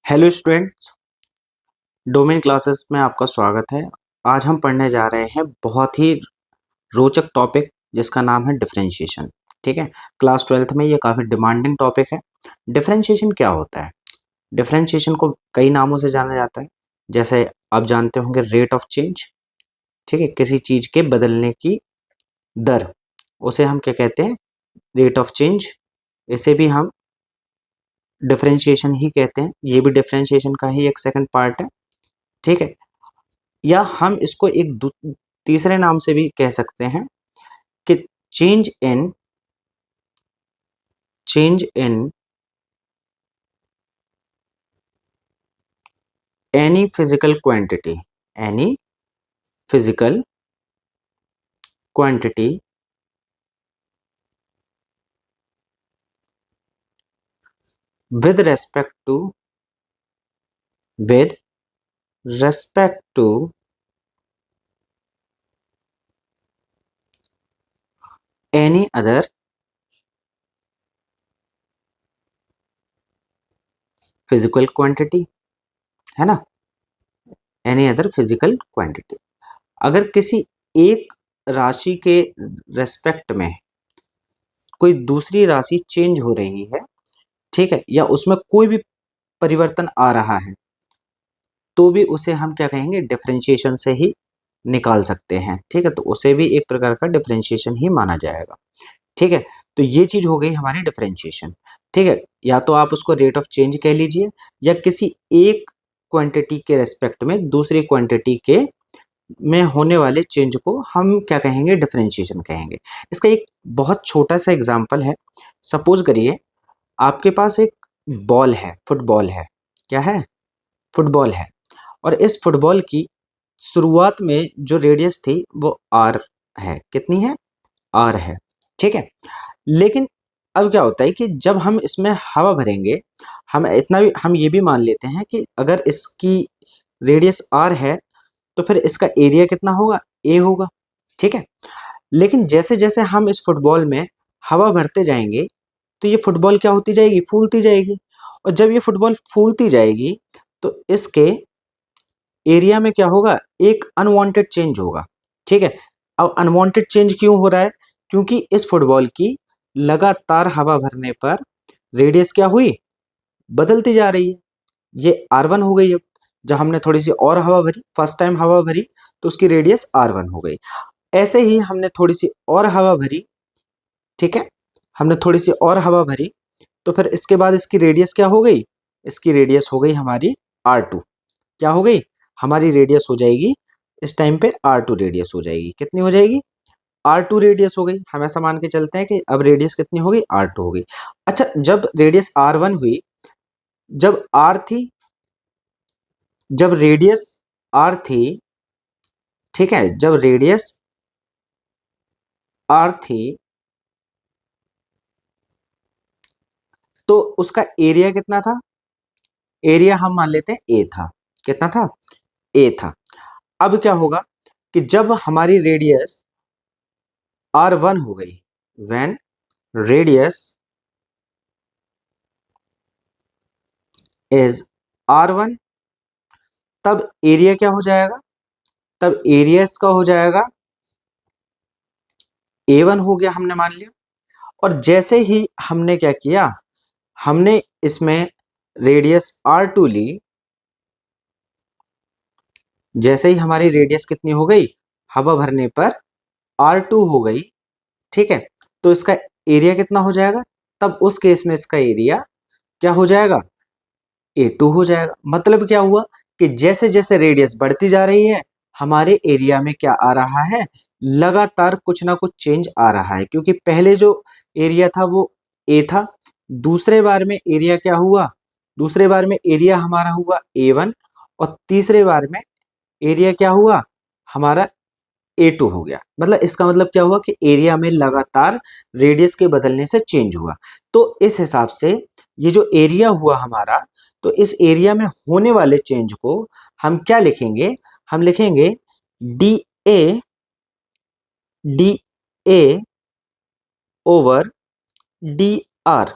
Hello students, domain classes में आपका स्वागत है। आज हम पढ़ने जा रहे हैं बहुत ही रोचक टॉपिक जिसका नाम है डिफरेंशिएशन। ठीक है, क्लास 12th में ये काफ़ी डिमांडिंग टॉपिक है। डिफरेंशिएशन क्या होता है? डिफरेंशिएशन को कई नामों से जाना जाता है। जैसे आप जानते होंगे रेट ऑफ चेंज, ठीक है, किसी चीज़ के बदलने की दर, उसे हम क्या कहते हैं? Rate of change. इसे भी हम डिफरेंशिएशन ही कहते हैं। ये भी डिफरेंशिएशन का ही एक सेकंड पार्ट है। ठीक है, या हम इसको एक तीसरे नाम से भी कह सकते हैं कि change in any physical quantity, any physical quantity with respect to with respect to any other physical quantity, है ना? Any other physical quantity. अगर किसी एक राशि के रेस्पेक्ट में कोई दूसरी राशि चेंज हो रही है, ठीक है, या उसमें कोई भी परिवर्तन आ रहा है, तो भी उसे हम क्या कहेंगे? डिफरेंशिएशन से ही निकाल सकते हैं। ठीक है, तो उसे भी एक प्रकार का डिफरेंशिएशन ही माना जाएगा। ठीक है, तो ये चीज हो गई हमारी डिफरेंशिएशन। ठीक है, या तो आप उसको रेट ऑफ चेंज कह लीजिए, या किसी एक क्वांटिटी के रेस्पेक्ट में दूसरी क्वांटिटी के में होने वाले चेंज को हम क्या कहेंगे? डिफरेंशिएशन कहेंगे। इसका एक बहुत छोटा सा एग्जांपल है। सपोज करिए आपके पास एक बॉल है, फुटबॉल है। क्या है? फुटबॉल है। और इस फुटबॉल की शुरुआत में जो रेडियस थी वो आर है। कितनी है? आर है। ठीक है, लेकिन अब क्या होता है कि जब हम इसमें हवा भरेंगे, हम इतना भी हम ये भी मान लेते हैं कि अगर इसकी रेडियस आर है तो फिर इसका एरिया कितना होगा? ए होगा। ठीक है, लेकिन जैसे जैसे हम इस फुटबॉल में हवा भरते जाएंगे तो ये फुटबॉल क्या होती जाएगी? फूलती जाएगी। और जब ये फुटबॉल फूलती जाएगी तो इसके एरिया में क्या होगा? एक अनवांटेड चेंज होगा। ठीक है, अब अनवांटेड चेंज क्यों हो रहा है? क्योंकि इस फुटबॉल की लगातार हवा भरने पर रेडियस क्या हुई? बदलती जा रही है। ये R1 हो गई। अब जब हमने थोड़ी सी और हवा भरी, फर्स्ट टाइम हवा भरी, तो उसकी रेडियस R1 हो गई। ऐसे ही हमने थोड़ी सी और हवा भरी, ठीक है, हमने थोड़ी सी और हवा भरी, तो फिर इसके बाद इसकी रेडियस क्या हो गई? इसकी रेडियस हो गई हमारी R2। क्या हो गई? हमारी रेडियस हो जाएगी इस टाइम पे R2 रेडियस हो जाएगी। कितनी हो जाएगी? R2 रेडियस हो गई। हम ऐसा मान के चलते हैं कि अब रेडियस कितनी हो गई? R2 हो गई। अच्छा, जब रेडियस R1 हुई, जब R थी, जब रेडियस R थी, ठीक है, जब रेडियस R थी तो उसका एरिया कितना था? एरिया हम मान लेते हैं A था। कितना था? A था। अब क्या होगा कि जब हमारी रेडियस R1 हो गई, व्हेन रेडियस इज R1, तब एरिया क्या हो जाएगा? तब एरिया इसका हो जाएगा A1 हो गया, हमने मान लिया। और जैसे ही हमने क्या किया? हमने इसमें रेडियस R2 ली। जैसे ही हमारी रेडियस कितनी हो गई? हवा भरने पर R2 हो गई। ठीक है, तो इसका एरिया कितना हो जाएगा? तब उस केस में इसका एरिया क्या हो जाएगा? A2 हो जाएगा। मतलब क्या हुआ कि जैसे जैसे रेडियस बढ़ती जा रही है, हमारे एरिया में क्या आ रहा है? लगातार कुछ ना कुछ चेंज आ रहा है। क्योंकि पहले जो एरिया था वो A था, दूसरे बार में एरिया क्या हुआ? दूसरे बार में एरिया हमारा हुआ A1, और तीसरे बार में एरिया क्या हुआ? हमारा A2 हो गया। मतलब इसका मतलब क्या हुआ कि एरिया में लगातार रेडियस के बदलने से चेंज हुआ। तो इस हिसाब से ये जो एरिया हुआ हमारा, तो इस एरिया में होने वाले चेंज को हम क्या लिखेंगे? हम लिखेंगे D A, D A over D R.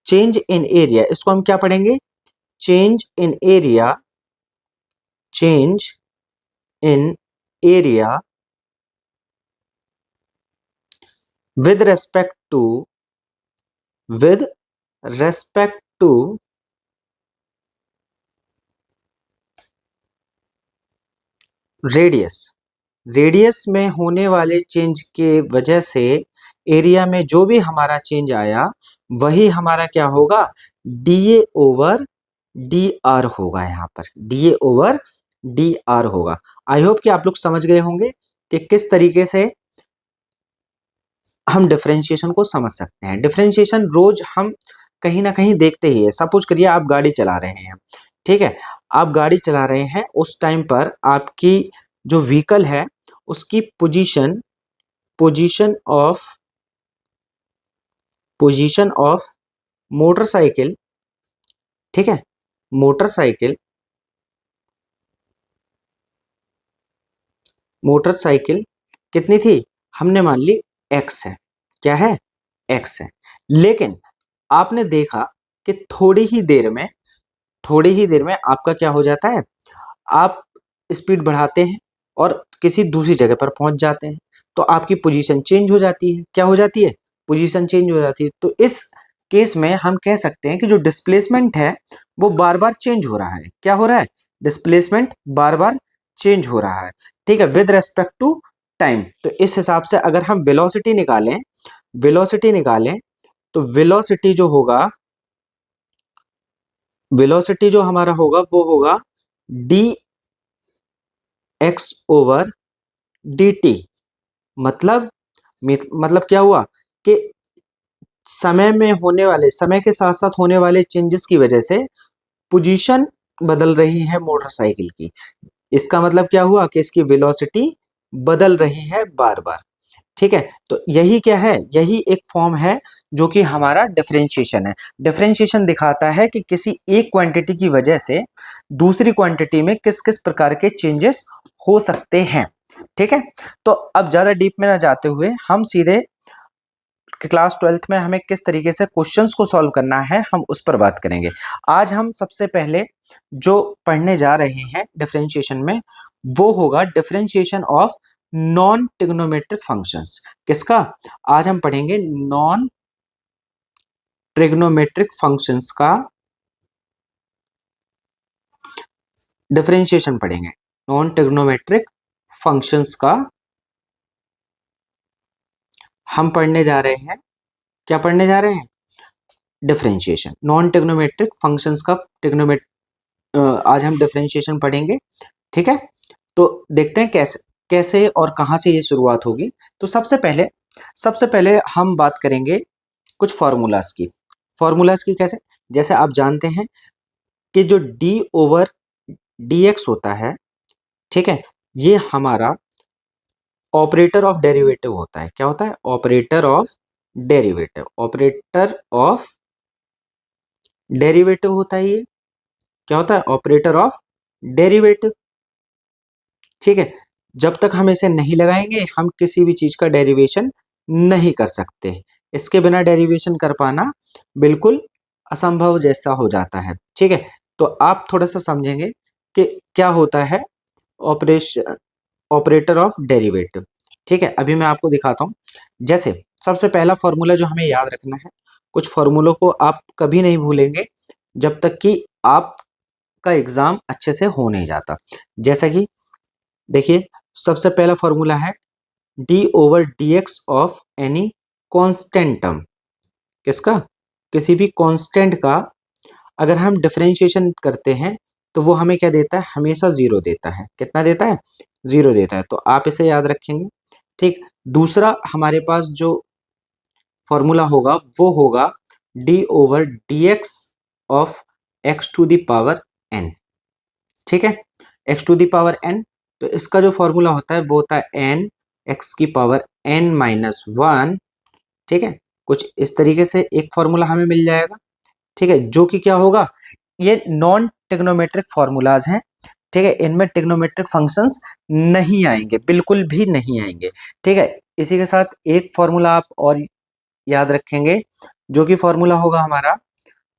Change in area, इसको हम क्या पढ़ेंगे? change in area with respect to radius में होने वाले चेंज के वजह से एरिया में जो भी हमारा चेंज आया वही हमारा क्या होगा, डीए ओवर डी आर होगा। यहाँ पर डीए ओवर डी आर होगा। आई होप कि आप लोग समझ गए होंगे कि किस तरीके से हम डिफरेंशिएशन को समझ सकते हैं। डिफरेंशिएशन रोज हम कहीं ना कहीं देखते ही है। सपोज करिए आप गाड़ी चला रहे हैं, ठीक है, आप गाड़ी चला रहे हैं, उस टाइम पर आपकी जो व्हीकल है उसकी पोजीशन ऑफ मोटरसाइकिल, ठीक है, मोटरसाइकिल कितनी थी, हमने मान ली एक्स है। क्या है, एक्स है। लेकिन आपने देखा कि थोड़ी ही देर में आपका क्या हो जाता है, आप स्पीड बढ़ाते हैं और किसी दूसरी जगह पर पहुंच जाते हैं, तो आपकी पोजीशन चेंज हो जाती है। क्या हो जाती है, पोजीशन चेंज हो जाती है। तो इस केस में हम कह सकते हैं कि जो डिस्प्लेसमेंट है वो बार बार चेंज हो रहा है। क्या हो रहा है, डिस्प्लेसमेंट बार बार चेंज हो रहा है, ठीक है, विद रेस्पेक्ट टू टाइम। तो इस हिसाब से अगर हम वेलोसिटी निकालें तो वेलोसिटी जो हमारा होगा वो होगा D x over D T. मतलब क्या हुआ कि समय के साथ साथ होने वाले चेंजेस की वजह से पोजीशन बदल रही है मोटरसाइकिल की। इसका मतलब क्या हुआ कि इसकी वेलोसिटी बदल रही है बार बार, ठीक है। तो यही क्या है, यही एक फॉर्म है जो कि हमारा डिफरेंशिएशन है। डिफरेंशिएशन दिखाता है कि किसी एक क्वांटिटी की वजह से दूसरी क्वांटिटी में किस किस प्रकार के चेंजेस हो सकते हैं, ठीक है। तो अब ज्यादा डीप में ना जाते हुए हम सीधे क्लास 12th में हमें किस तरीके से क्वेश्चंस को सॉल्व करना है हम उस पर बात करेंगे। आज हम सबसे पहले जो पढ़ने जा रहे हैं डिफरेंशिएशन में वो होगा differentiation of non trigonometric functions. किसका, आज हम पढ़ेंगे नॉन ट्रिग्नोमेट्रिक फंक्शंस का डिफरेंशिएशन पढ़ेंगे। नॉन ट्रिग्नोमेट्रिक फंक्शंस का हम पढ़ने जा रहे हैं। क्या पढ़ने जा रहे हैं, डिफरेंशिएशन। नॉन ट्रिग्नोमेट्रिक फंक्शंस का आज हम डिफरेंशिएशन पढ़ेंगे, ठीक है। तो देखते हैं कैसे और कहां से ये शुरुआत होगी। तो सबसे पहले हम बात करेंगे कुछ फॉर्मूलाज की कैसे, जैसे आप जानते हैं कि जो d ओवर dx होता है, ठीक है, ये हमारा ऑपरेटर ऑफ डेरिवेटिव होता है। क्या होता है, ऑपरेटर ऑफ डेरिवेटिव होता है। ये क्या होता है, ऑपरेटर ऑफ डेरिवेटिव, ठीक है। जब तक हम इसे नहीं लगाएंगे हम किसी भी चीज का डेरिवेशन नहीं कर सकते। इसके बिना डेरिवेशन कर पाना बिल्कुल असंभव जैसा हो जाता है, ठीक है। तो आप थोड़ा सा समझेंगे कि क्या होता है ऑपरेटर ऑफ डेरिवेटिव, ठीक है। अभी मैं आपको दिखाता हूं। जैसे सबसे पहला फॉर्मूला जो हमें याद रखना है, कुछ फॉर्मूलों को आप कभी नहीं भूलेंगे जब तक कि आपका एग्जाम अच्छे से हो नहीं जाता। जैसा कि देखिए सबसे पहला फॉर्मूला है d over d x of any constant term. किसका, किसी भी कांस्टेंट का अगर हम डिफरेंशिएशन करते हैं तो वो हमें क्या देता है, हमेशा जीरो देता है। कितना देता है, जीरो देता है। तो आप इसे याद रखेंगे, ठीक। दूसरा हमारे पास जो फॉर्मूला होगा वो होगा d over d x of x to the power n, ठीक है, x to the power n. तो इसका जो फॉर्मूला होता है वो होता है एन एक्स की पावर एन माइनस वन, ठीक है। कुछ इस तरीके से एक फॉर्मूला हमें मिल जाएगा, ठीक है, जो कि क्या होगा, ये नॉन ट्रिग्नोमेट्रिक फॉर्मूलाज हैं, ठीक है। इनमें ट्रिग्नोमेट्रिक फंक्शंस नहीं आएंगे, बिल्कुल भी नहीं आएंगे, ठीक है। इसी के साथ एक फॉर्मूला आप और याद रखेंगे जो कि फॉर्मूला होगा हमारा,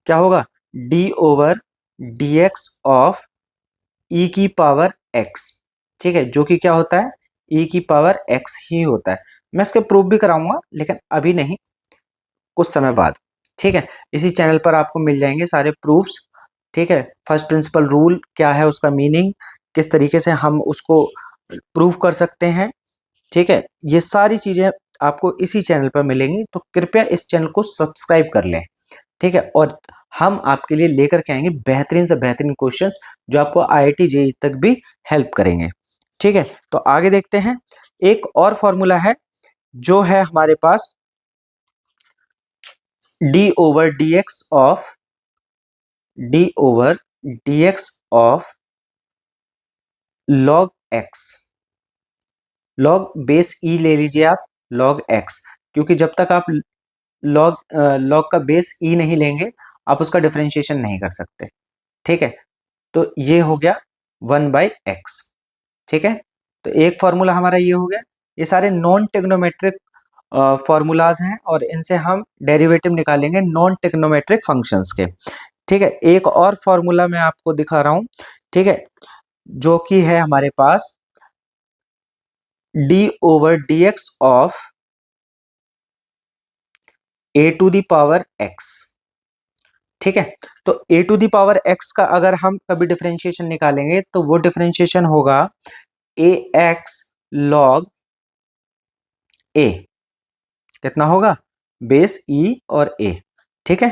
क्या होगा, d over dx of e की पावर x, ठीक है, जो कि क्या होता है, e की पावर x ही होता है। मैं इसके प्रूफ भी कराऊंगा लेकिन अभी नहीं, कुछ समय बाद, ठीक है। इसी चैनल पर आपको मिल जाएंगे सारे प्रूफ्स, ठीक है। फर्स्ट प्रिंसिपल रूल क्या है, उसका मीनिंग किस तरीके से हम उसको प्रूव कर सकते हैं, ठीक है, ये सारी चीजें आपको इसी चैनल पर मिलेंगी। तो कृपया इस चैनल को सब्सक्राइब कर लें, ठीक है। और हम आपके लिए लेकर के आएंगे बेहतरीन से बेहतरीन क्वेश्चंस जो आपको IIT JEE तक भी हेल्प करेंगे, ठीक है। तो आगे देखते हैं, एक और फॉर्मूला है जो है हमारे पास d over d x of log x, log base e ले लीजिए आप, log x, क्योंकि जब तक आप log का बेस e नहीं लेंगे आप उसका डिफरेंशिएशन नहीं कर सकते, ठीक है। तो ये हो गया 1/x, ठीक है। तो एक फॉर्मूला हमारा ये हो गया। ये सारे नॉन टेक्नोमेट्रिक फॉर्मूलाज हैं और इनसे हम डेरिवेटिव निकालेंगे नॉन टेक्नोमेट्रिक फंक्शंस के, ठीक है। एक और फॉर्मूला मैं आपको दिखा रहा हूं, ठीक है, जो कि है हमारे पास d over d x of a to the power x, ठीक है। तो a to the power x का अगर हम कभी डिफरेंशिएशन निकालेंगे तो वो डिफरेंशिएशन होगा ax log a, कितना होगा, बेस e और a, ठीक है।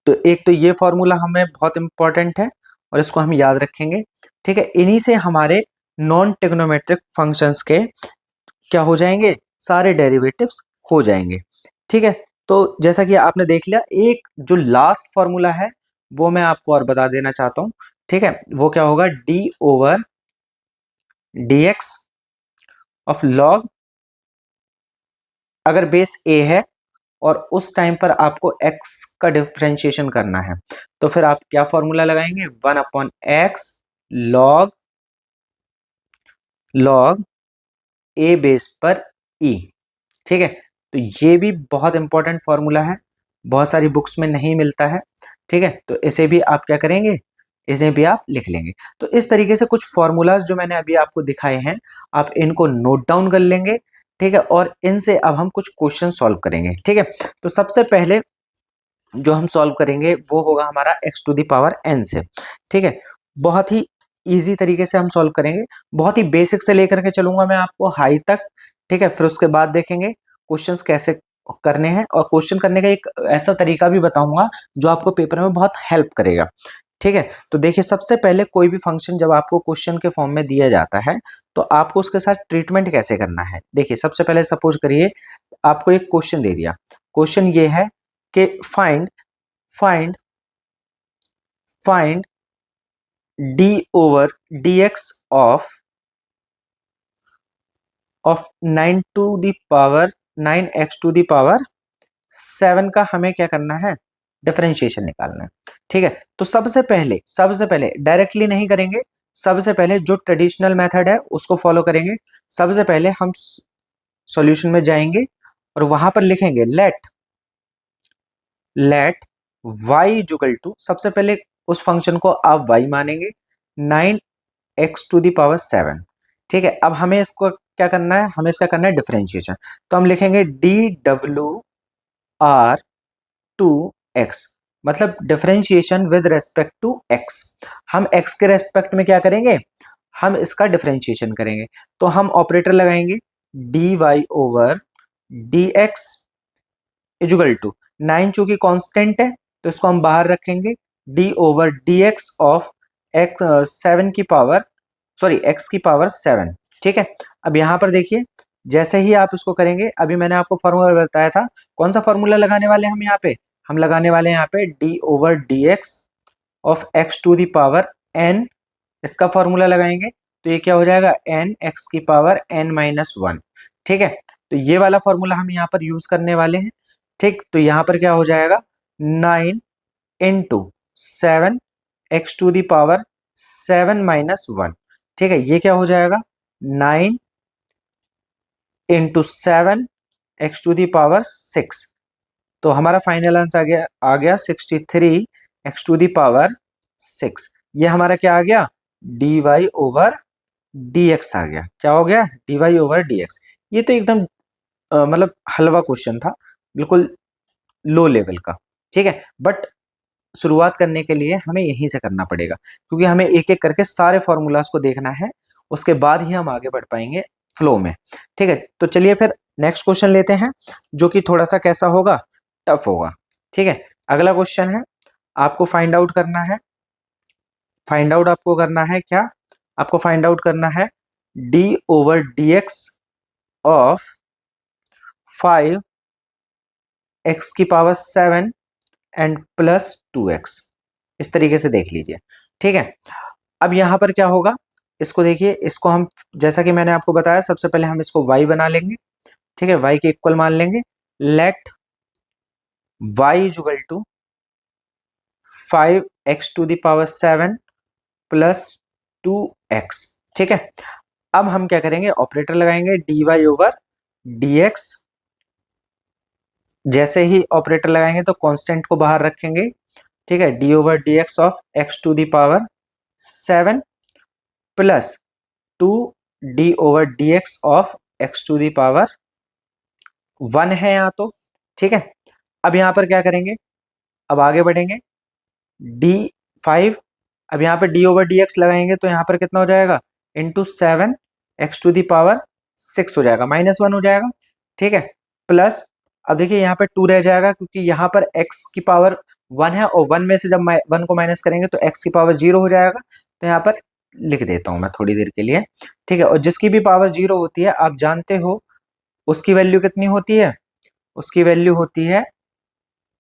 तो एक तो ये फॉर्मूला हमें बहुत इंपॉर्टेंट है और इसको हम याद रखेंगे, ठीक है। इन्हीं से हमारे नॉन टेक्नोमेट्रिक फंक्शंस के क्या हो जाएंगे, सारे डेरिवेटिव्स हो जाएंगे, ठीक है। तो जैसा कि आपने देख लिया, एक जो लास्ट फॉर्मूला है वो मैं आपको और बता देना चाहता हूं, ठीक है। वो क्या होगा, d over d x of log, अगर बेस a है और उस टाइम पर आपको x का डिफरेंशिएशन करना है तो फिर आप क्या फॉर्मूला लगाएंगे, 1/x log a बेस पर e, ठीक है। तो ये भी बहुत इंपॉर्टेंट फॉर्मूला है, बहुत सारी बुक्स में नहीं मिलता है, ठीक है। तो इसे भी आप क्या करेंगे, इसे भी आप लिख लेंगे। तो इस तरीके से कुछ फॉर्मूलाज जो मैंने अभी आपको दिखाए हैं, आप इनको नोट डाउन कर लेंगे, ठीक है। और इनसे अब हम कुछ क्वेश्चन सॉल्व करेंगे, ठीक है। तो सबसे पहले जो हम सॉल्व करेंगे वो होगा हमारा x to the power n से, ठीक है। बहुत ही इजी तरीके से हम सॉल्व करेंगे, बहुत ही बेसिक से लेकर के चलूंगा मैं आपको हाई तक, ठीक है। फिर उसके बाद देखेंगे क्वेश्चंस कैसे करने हैं और क्वेश्चन करने का एक ऐसा तरीका भी बताऊंगा जो आपको पेपर में बहुत हेल्प करेगा, ठीक है। तो देखिए, सबसे पहले कोई भी फंक्शन जब आपको क्वेश्चन के फॉर्म में दिया जाता है तो आपको उसके साथ ट्रीटमेंट कैसे करना है। देखिए, सबसे पहले सपोज करिए आपको एक क्वेश्चन दे दिया, क्वेश्चन ये है कि find find find d over dx of 9 to the power 9x to the power 7 का हमें क्या करना है, डिफरेंशिएशन निकालना है, ठीक है। तो सबसे पहले डायरेक्टली नहीं करेंगे, सबसे पहले जो ट्रेडिशनल मेथड है उसको फॉलो करेंगे। सबसे पहले हम सॉल्यूशन में जाएंगे और वहां पर लिखेंगे लेट y इक्वल टू, सबसे पहले उस फंक्शन को आप y मानेंगे 9x टू द पावर 7, ठीक है। अब हमें इसको क्या करना है, हमें इसका करना है डिफरेंशिएशन। तो हम लिखेंगे dwr/2x, मतलब differentiation with respect to x। हम x के रेस्पेक्ट में क्या करेंगे, हम इसका डिफरेंशिएशन करेंगे। तो हम ऑपरेटर लगाएंगे dy over dx equal to 9, चूंकि कांस्टेंट है तो इसको हम बाहर रखेंगे, d over d x of x 7 की पावर, सॉरी x की पावर 7, ठीक है। अब यहाँ पर देखिए, जैसे ही आप इसको करेंगे, अभी मैंने आपको फॉर्मूला बताया था, कौन सा फॉर्मूला लगाने वाले हम यहाँ पे, हम लगाने वाले हैं यहाँ पे d over d x of x to the power n, इसका फॉर्मूला लगाएंगे तो ये क्या हो जाएगा, n x की पावर n-1, ठीक है। तो ये वाला फॉर्मूला हम यहाँ पर यूज करने वाले हैं, ठीक। तो यहाँ पर क्या हो जाएगा, 9 into 7 x to the power 7-1, ठीक है। ये क्या हो जाएगा, 9 into 7 x to the power 6। तो हमारा फाइनल आंसर आ गया 63 एक्स टू द पावर 6। ये हमारा क्या आ गया, d y over d x आ गया। क्या हो गया, d y over d x. ये तो एकदम मतलब हलवा क्वेश्चन था, बिल्कुल लो लेवल का, ठीक है। बट शुरुआत करने के लिए हमें यहीं से करना पड़ेगा, क्योंकि हमें एक एक करके सारे फॉर्मूलाज को देखना है, उसके बाद ही हम आगे बढ़ पाएंगे फ्लो में, ठीक है। तो चलिए फिर नेक्स्ट क्वेश्चन लेते हैं, जो कि थोड़ा सा कैसा होगा, टफ होगा, ठीक है। अगला क्वेश्चन है, आपको फाइंड आउट करना है, फाइंड आउट आपको करना है क्या, आपको फाइंड आउट करना है d over d x of 5 x की पावर 7 एंड प्लस 2x। इस तरीके से देख लीजिए, ठीक है। अब यहां पर क्या होगा, इसको देखिए, इसको हम जैसा कि मैंने आपको बताया, सबसे पहले हम इसको y बना लेंगे, ठीक है, y के इक्वल मान लेंगे। Let y equal to 5x to the power 7 plus 2x, ठीक है। अब हम क्या करेंगे, ऑपरेटर लगाएंगे, dy ओवर dx। जैसे ही ऑपरेटर लगाएंगे तो कांस्टेंट को बाहर रखेंगे, ठीक है, d over d x of x to the power 7 plus 2 d over d x of x to the power 1 है यहाँ तो, ठीक है। अब यहाँ पर क्या करेंगे, अब आगे बढ़ेंगे, d5, अब यहाँ पर डी ओवर डी एक्स लगाएंगे तो यहाँ पर कितना हो जाएगा, into 7 x to the power 6 हो जाएगा, -1 हो जाएगा, ठीक है। प्लस अब देखिए यहाँ पर 2 रह जाएगा, क्योंकि यहाँ पर x की पावर 1 है, और 1 में से जब 1 को माइनस करेंगे तो x की पावर 0 हो जाएगा। तो यहाँ पर लिख देता हूं मैं थोड़ी देर के लिए, ठीक है। और जिसकी भी पावर 0 होती है, आप जानते हो उसकी वैल्यू कितनी होती है, उसकी वैल्यू होती है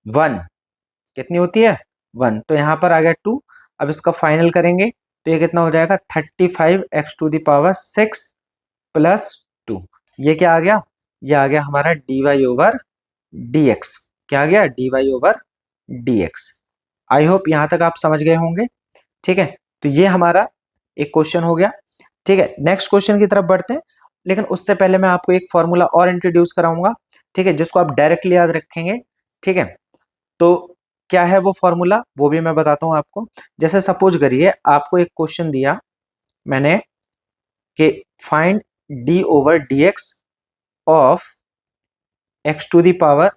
1। कितनी होती है, 1। तो यहाँ पर आ गया 2। अब इसका फाइनल करेंगे तो ये कितना हो जाएगा, 35 x to the power 6 plus 2। ये क्या आ गया, ये आ गया हमारा d y over d x. क्या आ गया, d y over d x. I hope यहां तक आप समझ गए होंगे, ठीक है। तो ये हमारा एक क्वेश्चन हो गया, ठीक है। नेक्स्ट क्वेश्चन की तरफ बढ़ते हैं, लेकिन उससे पहले मैं आपको एक फॉर्मूला और इंट्रोड्यूस कराऊंगा, ठीक है, जिसको आप डायरेक्टली याद रखेंगे, ठीक है। तो क्या है वो फॉर्मूला, वो भी मैं बताता हूं आपको। जैसे सपोज करिए आपको एक क्वेश्चन दिया मैंने कि find d over d x of x to the power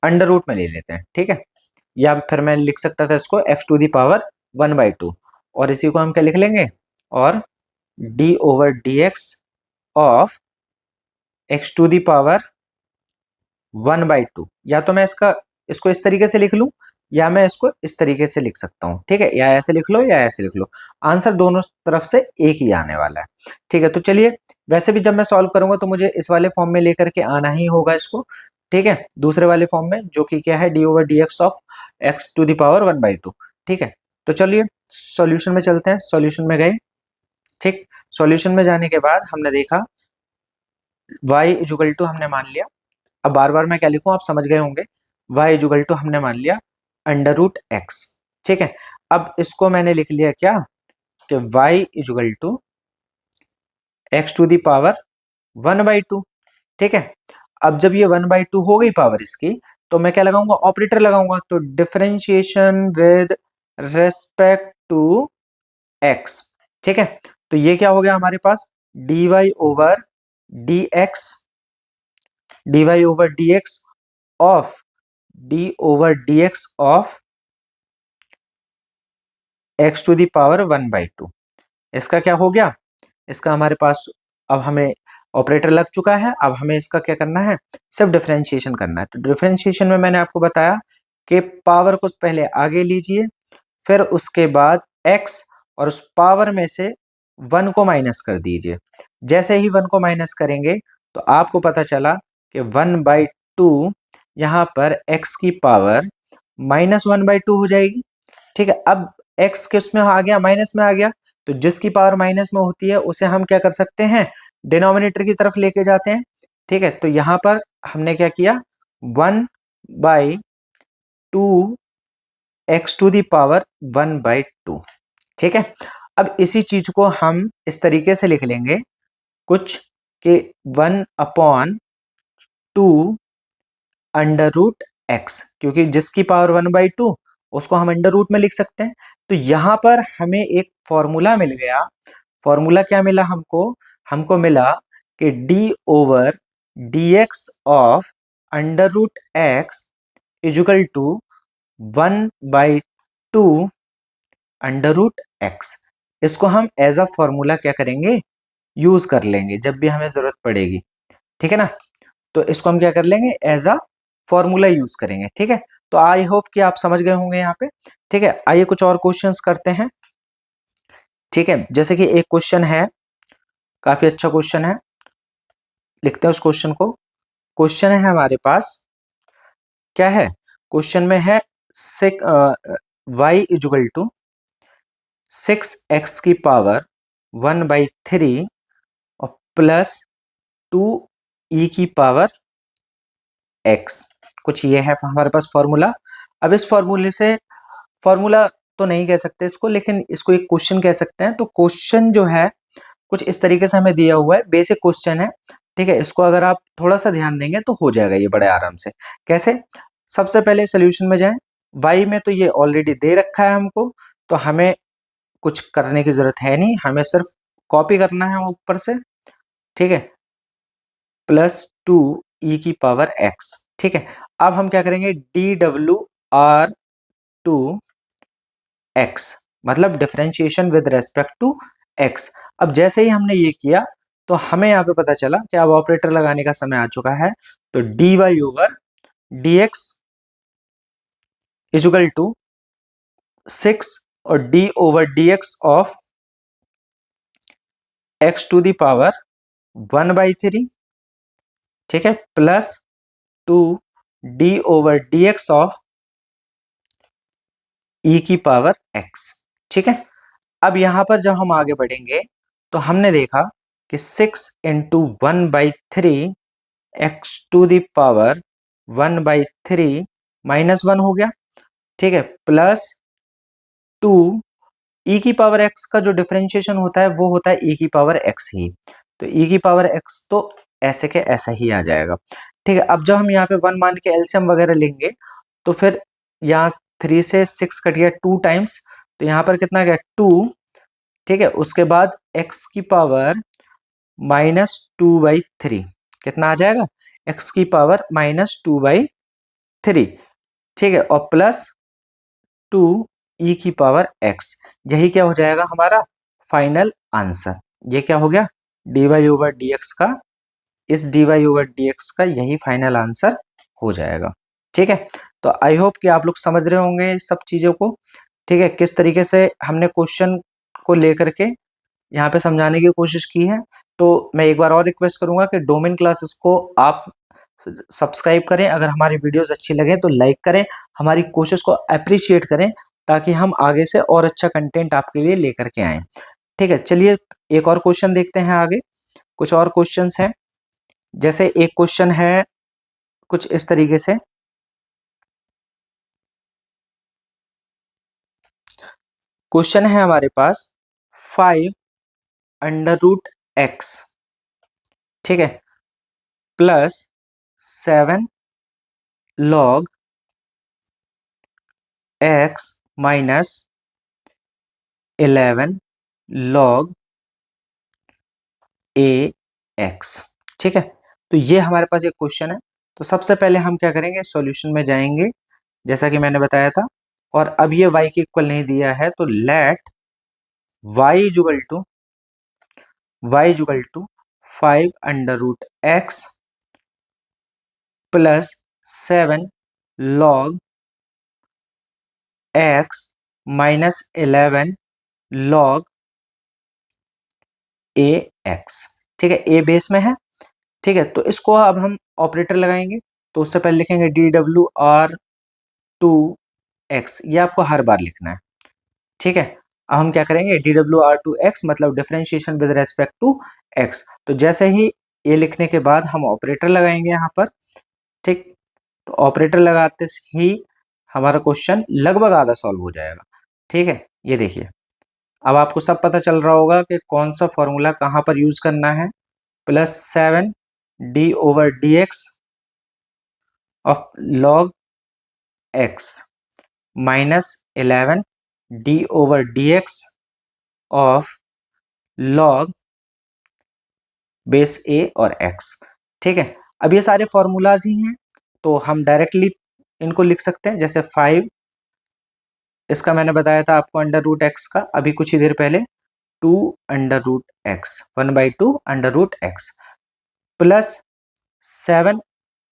under root में ले लेते हैं, ठीक है। या फिर मैं लिख सकता था इसको एक्स टू दी पावर 1/2, और इसी को हम क्या लिख लेंगे, और d over d x of x to the power 1/2। या तो मैं इसको इस तरीके से लिख लूं, या मैं इसको इस तरीके से लिख सकता हूं, ठीक है। या ऐसे लिख लो या ऐसे लिख लो, आंसर दोनों तरफ से एक ही आने वाला है, ठीक है। तो चलिए, वैसे भी जब मैं सॉल्व करूंगा तो मुझे इस वाले फॉर्म में लेकर के आना ही होगा इसको, ठीक है, दूसरे वाले फॉर्म में, जो कि क्या है, d over d x of x to the power 1/2, ठीक है। तो चलिए सॉल्यूशन में चलते हैं, सॉल्यूशन में गए, ठीक। सॉल्यूशन में जाने के बाद हमने देखा y इक्वल टू हमने मान लिया, अब बार बार मैं क्या लिखूं आप समझ गए होंगे, y इक्वल टू हमने मान लिया अंडर रूट एक्स, ठीक है। अब इसको मैंने लिख लिया क्या, कि y equal to x to the power 1/2, ठीक है। अब जब ये 1/2 हो गई पावर इसकी, तो मैं क्या लगाऊंगा, ऑपरेटर लगाऊंगा, तो differentiation with respect to x, ठीक है। तो ये क्या हो गया हमारे पास, dy over dx, dy over dx of d over dx of x to the power 1/2। इसका क्या हो गया, इसका हमारे पास अब हमें ऑपरेटर लग चुका है। अब हमें इसका क्या करना है, सिर्फ डिफरेंशिएशन करना है। तो डिफरेंशिएशन में मैंने आपको बताया कि पावर को पहले आगे लीजिए, फिर उसके बाद x, और उस पावर में से 1 को माइनस कर दीजिए। जैसे ही 1 को माइनस करेंगे तो आपको पता चला कि 1/2 यहाँ पर x की पावर -1/2 हो जाएगी, ठीक है। अब x किस में आ गया, माइनस में आ गया, तो जिसकी पावर माइनस में होती है उसे हम क्या कर सकते हैं, डिनोमिनेटर की तरफ लेके जाते हैं, ठीक है। तो यहां पर हमने क्या किया, 1/2 एक्स टू दी पावर 1/2, ठीक है। अब इसी चीज को हम इस तरीके से लिख लेंगे कुछ, कि 1/2 अंडर रूट एक्स, क्योंकि जिसकी पावर 1/2 उसको हम अंडर रूट में लिख सकते हैं। तो यहाँ पर हमें एक फॉर्मूला मिल गया। फॉर्मूला क्या मिला हमको? हमको मिला कि d over d x of under root x is equal to 1/2 under root x. इसको हम एज अ फॉर्मूला क्या करेंगे? यूज कर लेंगे जब भी हमें जरूरत पड़ेगी, ठीक है ना। तो इसको हम क्या कर लेंगे? एज अ फॉर्मूला यूज करेंगे, ठीक है। तो आई होप कि आप समझ गए होंगे यहाँ पे, ठीक है। आइए कुछ और क्वेश्चंस करते हैं, ठीक है। जैसे कि एक क्वेश्चन है, काफी अच्छा क्वेश्चन है, लिखते हैं उस क्वेश्चन को। क्वेश्चन है हमारे पास, क्या है क्वेश्चन में है? y इजुगल टू 6x की पावर 1/3 और प्लस 2e की पावर x। कुछ ये है हमारे पास फॉर्मूला। अब इस फॉर्मूले से, फॉर्मूला तो नहीं कह सकते इसको, लेकिन इसको एक क्वेश्चन कह सकते हैं। तो क्वेश्चन जो है कुछ इस तरीके से हमें दिया हुआ है, बेसिक क्वेश्चन है, ठीक है। इसको अगर आप थोड़ा सा ध्यान देंगे तो हो जाएगा ये बड़े आराम से। कैसे? सबसे पहले सोल्यूशन में जाएं। y में तो ये ऑलरेडी दे रखा है हमको, तो हमें कुछ करने की जरूरत है नहीं, हमें सिर्फ कॉपी करना है ऊपर से, ठीक है। प्लस 2e की पावर x, ठीक है। अब हम क्या करेंगे? DWR2 x, मतलब differentiation with respect to x। अब जैसे ही हमने ये किया तो हमें यहाँ पे पता चला कि अब ऑपरेटर लगाने का समय आ चुका है। तो dy over dx is equal to 6 और d over dx of x to the power 1/3, ठीक है, plus 2d over dx of e की पावर x, ठीक है। अब यहां पर जब हम आगे बढ़ेंगे तो हमने देखा कि 6 into 1/3 x to the power 1/3 -1 हो गया, ठीक है, प्लस 2 e की पावर x का जो डिफरेंशिएशन होता है वो होता है e की पावर x ही। तो e की पावर x तो ऐसे के ऐसा ही आ जाएगा, ठीक है। अब जब हम यहाँ पे 1 मान के एलसीएम वगैरह लेंगे तो फिर यहाँ 3 से 6 कट गया 2 टाइम्स, तो यहाँ पर कितना गया 2, ठीक है। उसके बाद x की पावर -2/3 कितना आ जाएगा? x की पावर -2/3, ठीक है, और प्लस 2e की पावर x। यही क्या हो जाएगा हमारा फाइनल आंसर? ये क्या हो गया? dy ओवर dx का, इस dy ओवर dx का यही फाइनल आंसर हो जाएगा, ठीक है। तो आई होप कि आप लोग समझ रहे होंगे इस सब चीजों को, ठीक है, किस तरीके से हमने क्वेश्चन को लेकर के यहाँ पे समझाने की कोशिश की है। तो मैं एक बार और रिक्वेस्ट करूंगा कि डोमेन क्लासेस को आप सब्सक्राइब करें, अगर हमारी वीडियोस अच्छी लगे तो लाइक करें, हमारी कोशिश को अप्रिशिएट करें, ताकि हम आगे से और अच्छा कंटेंट आपके लिए लेकर के आए, ठीक है। चलिए एक और क्वेश्चन देखते हैं आगे। कुछ और क्वेश्चंस हैं, जैसे एक क्वेश्चन है कुछ इस तरीके से। क्वेश्चन है हमारे पास 5 अंडर रूट एक्स, ठीक है, plus 7 log x minus 11 log a x, ठीक है। तो ये हमारे पास एक क्वेश्चन है। तो सबसे पहले हम क्या करेंगे? सॉल्यूशन में जाएंगे जैसा कि मैंने बताया था, और अब ये y के इक्वल नहीं दिया है, तो let y equal to 5 under root x plus 7 log x minus 11 log a x, ठीक है। ए बेस में है, ठीक है। तो इसको अब हम ऑपरेटर लगाएंगे, तो उससे पहले लिखेंगे DWR2x, ये आपको हर बार लिखना है, ठीक है। अब हम क्या करेंगे? DWR2x मतलब differentiation with respect to x। तो जैसे ही ये लिखने के बाद हम ऑपरेटर लगाएंगे यहाँ पर, ठीक। तो ऑपरेटर लगाते ही हमारा क्वेश्चन लगभग आधा सॉल्व हो जाएगा, ठीक है। ये देखिए, अब आपको सब पता चल रहा होगा कि कौन सा फॉर्मूला कहाँ पर यूज करना है। +7d over dx of log x -11 d/dx of log base a और x। ठीक है, अब ये सारे फॉर्मूलाज ही हैं, तो हम डायरेक्टली इनको लिख सकते हैं। जैसे 5, इसका मैंने बताया था आपको अंडर रूट एक्स का अभी कुछ ही देर पहले, 2 under root x, 1/2 under root x, plus 7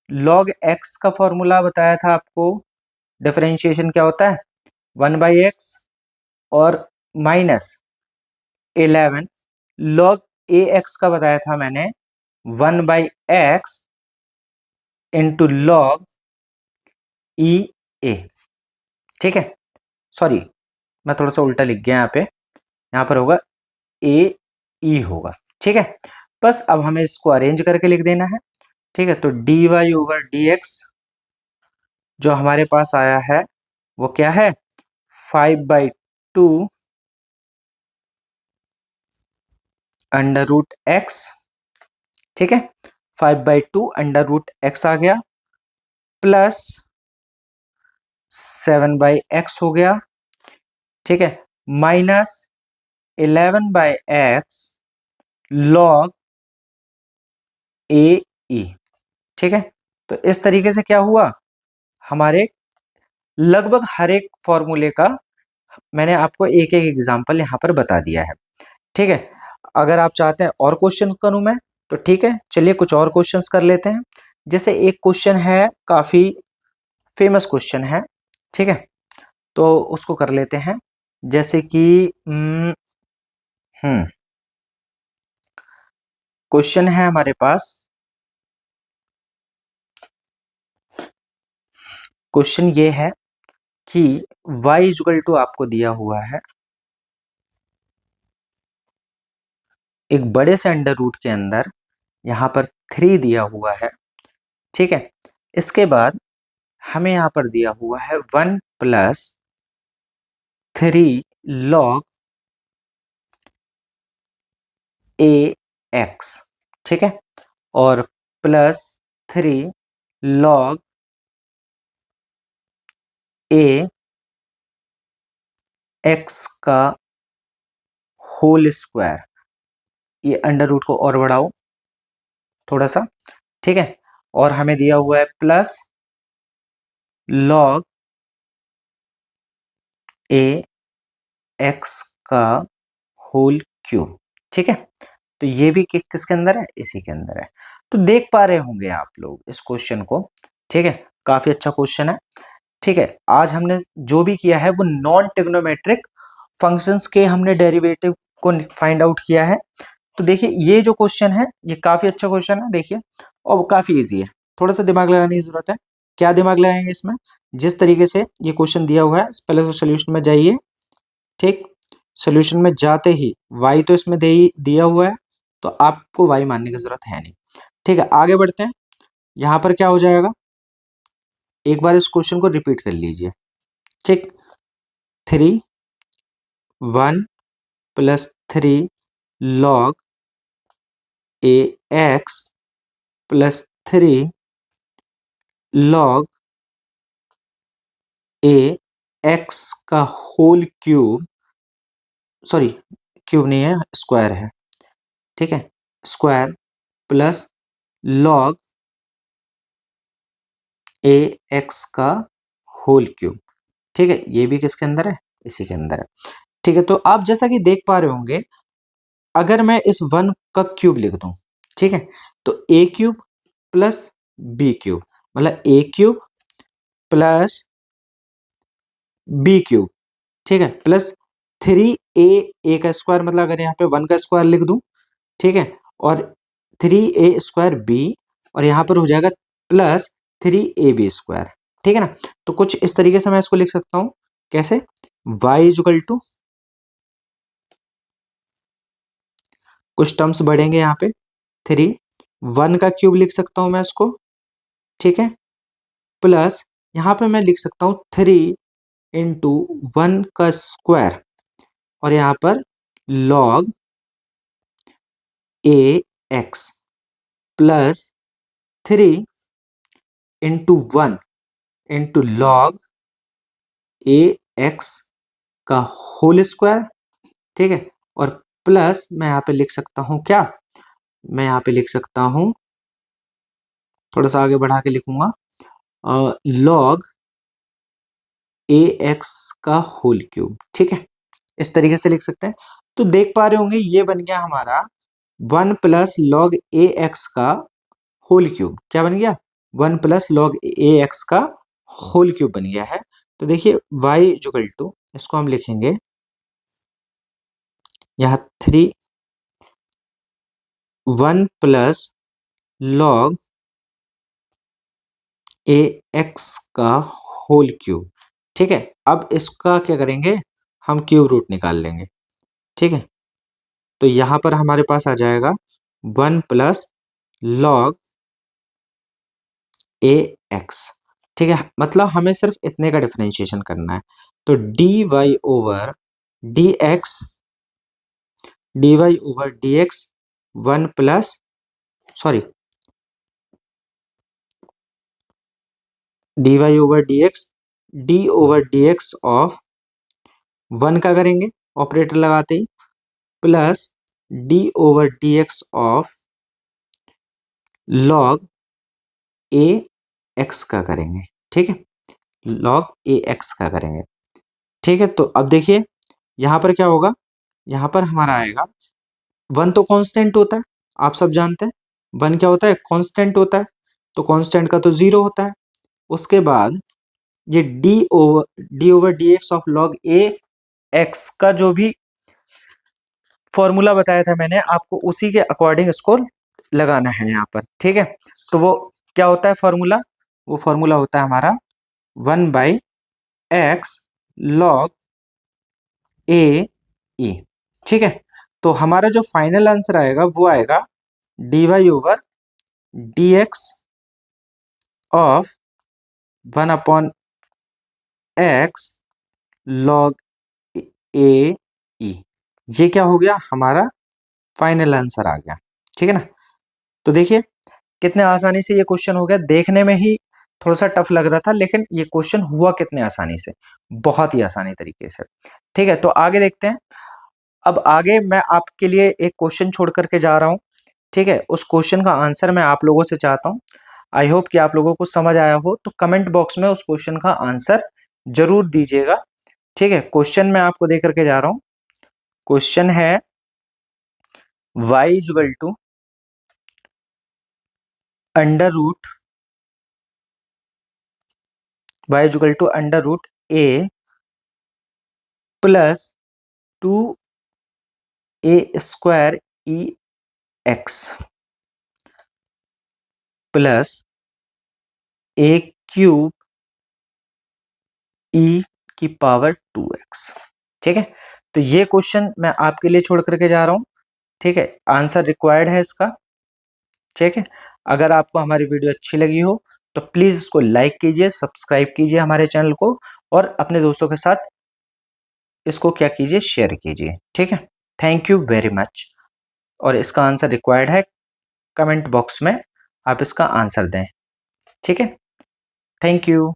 log x का फॉर्मूला बताया था आपको, डिफरेंशिएशन क्या होता है 1/x, और -11 लॉग ए एक्स का बताया था मैंने 1/x इंटू लॉग ई ए। ठीक है, सॉरी मैं थोड़ा सा उल्टा लिख गया यहाँ पर होगा ए ई होगा। ठीक है, बस अब हमें इसको अरेंज करके लिख देना है। ठीक है, तो dy/dx जो हमारे पास आया है वो क्या है 5/2 अंडर रूट एक्स। ठीक है, 5/2 अंडर रूट एक्स आ गया, प्लस 7/x हो गया। ठीक है, -11/x लॉग ए ई। ठीक है, तो इस तरीके से क्या हुआ, हमारे लगभग हर एक फॉर्मूले का मैंने आपको एक एक एग्जांपल यहाँ पर बता दिया है। ठीक है, अगर आप चाहते हैं और क्वेश्चन करूं मैं तो ठीक है, चलिए कुछ और क्वेश्चंस कर लेते हैं। जैसे एक क्वेश्चन है, काफी फेमस क्वेश्चन है। ठीक है, तो उसको कर लेते हैं। जैसे कि क्वेश्चन है हमारे पास, क्वेश्चन ये है कि y इक्वल टू आपको दिया हुआ है एक बड़े से अंडर रूट के अंदर, यहाँ पर 3 दिया हुआ है। ठीक है, इसके बाद हमें यहाँ पर दिया हुआ है 1 + 3 log ए एक्स। ठीक है, और प्लस 3 log ए एक्स का होल स्क्वायर। ये अंडर रूट को और बढ़ाओ थोड़ा सा। ठीक है, और हमें दिया हुआ है प्लस log ए एक्स का होल क्यूब। ठीक है, तो ये भी किसके अंदर है, इसी के अंदर है। तो देख पा रहे होंगे आप लोग इस क्वेश्चन को। ठीक है, काफी अच्छा क्वेश्चन है। ठीक है, आज हमने जो भी किया है वो नॉन ट्रिग्नोमेट्रिक फंक्शंस के हमने डेरिवेटिव को फाइंड आउट किया है। तो देखिए ये जो क्वेश्चन है ये काफी अच्छा क्वेश्चन है, देखिए, और काफी इजी है, थोड़ा सा दिमाग लगाने की जरूरत है। क्या दिमाग लगाएंगे इसमें, जिस तरीके से ये क्वेश्चन दिया हुआ है पहले तो सोल्यूशन में जाइए। ठीक, सोल्यूशन में जाते ही y तो इसमें दिया हुआ है, तो आपको y मानने की जरूरत है नहीं। ठीक है, आगे बढ़ते हैं। यहाँ पर क्या हो जाएगा, एक बार इस क्वेश्चन को रिपीट कर लीजिए। ठीक, 3 1 + 3 log a x plus 3 log a x का होल क्यूब, सॉरी क्यूब नहीं है स्क्वायर है। ठीक है, square plus log a x का होल क्यूब। ठीक है, ये भी किसके अंदर है, इसी के अंदर है। ठीक है, तो आप जैसा कि देख पा रहे होंगे, अगर मैं इस 1 का क्यूब लिख दूं, ठीक है, तो ए क्यूब प्लस बी क्यूब, मतलब ए क्यूब प्लस बी क्यूब। ठीक है, प्लस 3a का स्क्वायर, मतलब अगर यहाँ पे 1 का स्क्वायर लिख दूं, ठीक है, और 3a² बी, और यहाँ पर हो जाएगा प्लस 3ab स्क्वायर। ठीक है ना, तो कुछ इस तरीके से मैं इसको लिख सकता हूं, कैसे, y इक्वल टू, कुछ टर्म्स बढ़ेंगे यहाँ पे, 3 1 का क्यूब लिख सकता हूं मैं इसको। ठीक है, प्लस यहाँ पे मैं लिख सकता हूँ 3 इंटू 1 का स्क्वायर, और यहाँ पर log a x plus 3 into 1 into log a x का होल स्क्वायर, ठीक है, और प्लस मैं यहाँ पे लिख सकता हूँ क्या, मैं यहाँ पे लिख सकता हूँ, थोड़ा सा आगे बढ़ा के लिखूंगा, लॉग ए एक्स का होल क्यूब, ठीक है, इस तरीके से लिख सकते हैं। तो देख पा रहे होंगे ये बन गया हमारा 1 प्लस लॉग ए एक्स का होल क्यूब, क्या बन गया, 1 प्लस लॉग ए एक्स का होल क्यूब बन गया है। तो देखिए y इक्वल टू, इसको हम लिखेंगे यहाँ 3 1 प्लस लॉग ए एक्स का होल क्यूब, ठीक है। अब इसका क्या करेंगे, हम क्यूब रूट निकाल लेंगे, ठीक है। तो यहां पर हमारे पास आ जाएगा 1 प्लस लॉग ए एक्स, ठीक है, मतलब हमें सिर्फ इतने का डिफरेंशिएशन करना है। तो d y over d x, d y over d x 1 plus, sorry, d y over d x, d over d x of 1 का करेंगे ऑपरेटर लगाते ही, plus d over d x of log a x का करेंगे, ठीक है, log a x का करेंगे, ठीक है। तो अब देखिए यहां पर क्या होगा, यहां पर हमारा आएगा 1 तो कांस्टेंट होता है, आप सब जानते हैं 1 क्या होता है, कांस्टेंट होता है, तो कांस्टेंट का तो 0 होता है। उसके बाद ये D over d x of log a x का जो भी फॉर्मूला बताया था मैंने आपको, उसी के अकॉर्डिंग इसको लगाना है यहाँ पर, ठीक है। तो वो क्या होता है फॉर्मूला, वो फॉर्मूला होता है हमारा 1 बाई एक्स लॉग ए ई, ठीक है। तो हमारा जो फाइनल आंसर आएगा वो आएगा d y over d x of 1 upon x log a e, ये क्या हो गया हमारा फाइनल आंसर आ गया, ठीक है ना। तो देखिए कितने आसानी से ये क्वेश्चन हो गया, देखने में ही थोड़ा सा टफ लग रहा था, लेकिन ये क्वेश्चन हुआ कितने आसानी से, बहुत ही आसानी तरीके से, ठीक है। तो आगे देखते हैं। अब आगे मैं आपके लिए एक क्वेश्चन छोड़ करके जा रहा हूँ, ठीक है, उस क्वेश्चन का आंसर मैं आप लोगों से चाहता हूँ। आई होप कि आप लोगों को समझ आया हो, तो कमेंट बॉक्स में उस क्वेश्चन का आंसर जरूर दीजिएगा, ठीक है। क्वेश्चन मैं आपको दे करके जा रहा हूँ, क्वेश्चन है y equal to under root, y equal to under root a plus 2 a square e x plus a cube e की पावर 2x, ठीक है। तो ये क्वेश्चन मैं आपके लिए छोड़ करके जा रहा हूँ, ठीक है, आंसर रिक्वायर्ड है इसका, ठीक है। अगर आपको हमारी वीडियो अच्छी लगी हो तो प्लीज इसको लाइक कीजिए, सब्सक्राइब कीजिए हमारे चैनल को, और अपने दोस्तों के साथ इसको क्या कीजिए, शेयर कीजिए, ठीक है। Thank you very much. और इसका आंसर रिक्वायर्ड है, कमेंट बॉक्स में आप इसका आंसर दें, ठीक है। Thank you.